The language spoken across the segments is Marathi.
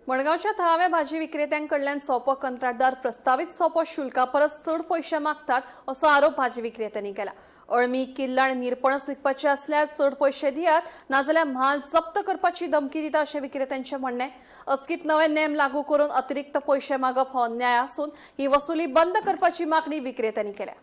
मडगावच्या थळाव्या भाजी विक्रेत्यांकडल्यान सोपो कंत्राटदार प्रस्तावित सोपो शुल्का परस चड पैसे मागतात असो आरोप भाजी विक्रेत्यांनी केला। अळमी, किल्ल आनी निरपणस विकपाचे असल्यार चड पैसे दियात, नाजाल्यार म्हाल जप्त करपाची धमकी दिता अशें विक्रेत्यांचें म्हणणें। अचकीत नवे नेम लागू करून अतिरिक्त पैसे मागप हो अन्याय असून ही वसुली बंद करपाची मागणी विक्रेत्यांनी केल्या।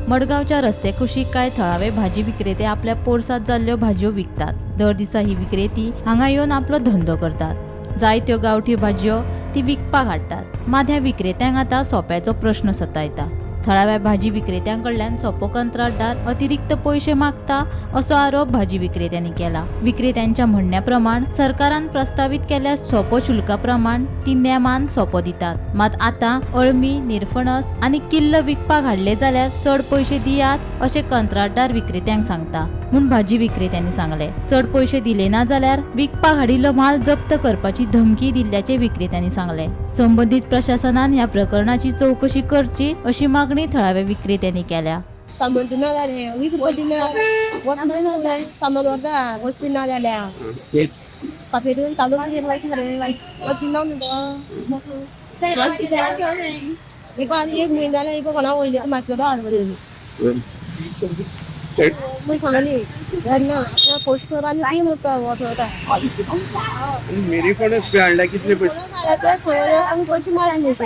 मडगावच्या रस्ते कुशीक कांय थळावे भाजी विक्रेते आपल्या पोरसात जाल्ल्यो भाजयो विकतात। दर दिसा ही विक्रेती हांगा येवन आपलो धंदो करतात। जायत्यो गांवठी भाजयो ती विकपाक हाडटात। मात ह्या विक्रेत्यांक आतां सोप्याचो प्रश्न सतायता। थळाव्या भाजी विक्रेत्यांकडल्यान सोपो कंत्राटदार अतिरिक्त पैसे मागता असो आरोप भाजी विक्रेत्यांनी केला। विक्रेत्यांच्या म्हणण्याप्रमाण सरकारान प्रस्तावित केल्या सोपो शुल्का प्रमाण ती नेमान सोपो दितात। मात आतां अळमी, निरफणस आनी किल्ल विकपाक हाडले जाल्यार चड पैसे दियात अशें कंत्राटदार विक्रेत्यांक सांगता म्हूण भाजी विक्रेत्यांनी सांगले। चड पैसे दिले ना जाल्यार विकपाक हाडिल्लो माल जप्त करपाची धमकी दिल्ल्याचे विक्रेत्यांनी सांगले। संबंधित प्रशासनान ह्या प्रकरणाची चौकशी करची अशी मागणी थळाव्या विक्रेत्यांनी केल्या। सामान ना झाले, वीस रुपये दिले, सामान वरता वस्तू ना झाल्या, काफेतून चालू केलं वाईट झालं, वस्तू ना एक महिन्याला एक कोणा ओळखले मास्टर मी सांगली ना पोस्ट आणि ती मोठा होता मेरी फणस पे आणला कितने पैसे आम्ही पैसे मारले पैसे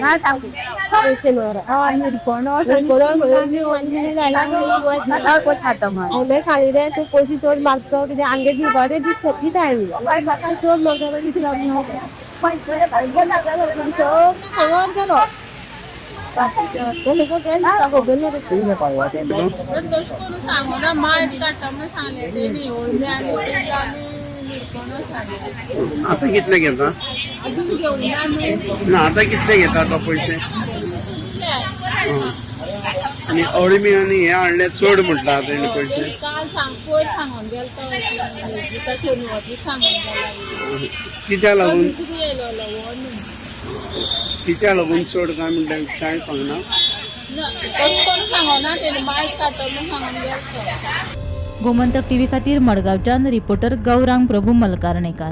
सांगितले तू पैसे चोड मागतो किती अंगे दिवपाचे ती टाळली चोड मागता किती गेलो आता कितले घेता ना आता कितले घेता आता पैसे आणि अळमी आणि हे आणले चड म्हटलं आता हे पैसे कित्या लागून चड काय म्हणल्यार काय सांगना गोमंतक टीव्ही खातीर मडगावच्यान रिपोर्टर गौरांग प्रभू मलकारणेकार।